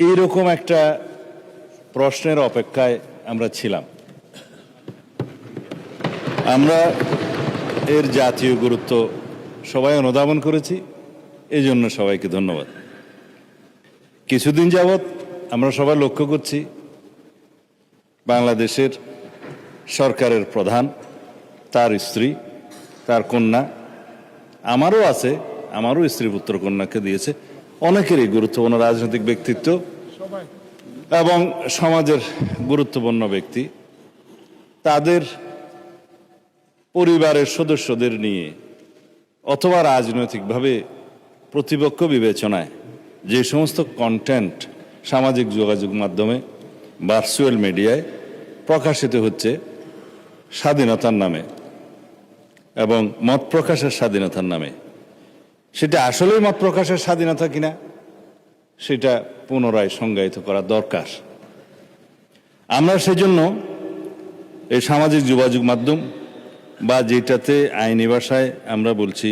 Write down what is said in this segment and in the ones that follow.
এইরকম একটা প্রশ্নের অপেক্ষায় আমরা ছিলাম। আমরা এর জাতীয় গুরুত্ব সবাই অনুধাবন করেছি, এই জন্য সবাইকে ধন্যবাদ। কিছুদিন যাবৎ আমরা সবাই লক্ষ্য করছি বাংলাদেশের সরকারের প্রধান, তার স্ত্রী, তার কন্যা, আমারও আছে, আমারও স্ত্রী পুত্র কন্যাকে দিয়েছে, অনেকেরই গুরুত্বপূর্ণ রাজনৈতিক ব্যক্তিত্ব এবং সমাজের গুরুত্বপূর্ণ ব্যক্তি তাদের পরিবারের সদস্যদের নিয়ে অথবা রাজনৈতিকভাবে প্রতিপক্ষ বিবেচনায় যে সমস্ত কন্টেন্ট সামাজিক যোগাযোগ মাধ্যমে ভার্চুয়াল মিডিয়ায় প্রকাশিত হচ্ছে স্বাধীনতার নামে এবং মত প্রকাশের স্বাধীনতার নামে, সেটা আসলেই মত প্রকাশের স্বাধীনতা কিনা সেটা পুনরায় সংজ্ঞায়িত করা দরকার। আমরা সেজন্য এই সামাজিক যোগাযোগ মাধ্যম বা যেটাতে আইনি ভাষায় আমরা বলছি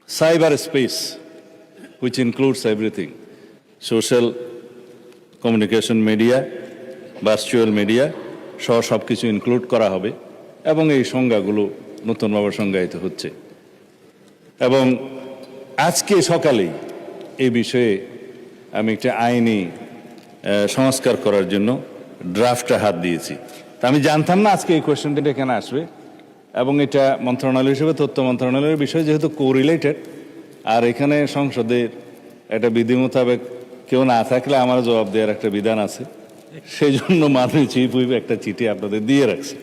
cyber space, which includes everything, social communication media, virtual media সহ সব কিছু ইনক্লুড করা হবে এবং এই সংজ্ঞাগুলো নতুনভাবে সংজ্ঞায়িত হচ্ছে। এবং আজকে সকালেই এই বিষয়ে আমি একটা আইনি সংস্কার করার জন্য ড্রাফটে হাত দিয়েছি। তা আমি জানতাম না আজকে এই কোয়েশ্চেনটা এখানে আসবে, এবং এটা মন্ত্রণালয় হিসেবে তথ্য মন্ত্রণালয়ের বিষয় যেহেতু কোরিলেটেড, আর এখানে সংসদের একটা বিধি মোতাবেক কেউ না থাকলে আমার জবাব দেওয়ার একটা বিধান আছে, সেই জন্য মাননীয় চিফ হুইপ একটা চিঠি আপনাদের দিয়ে রাখছে।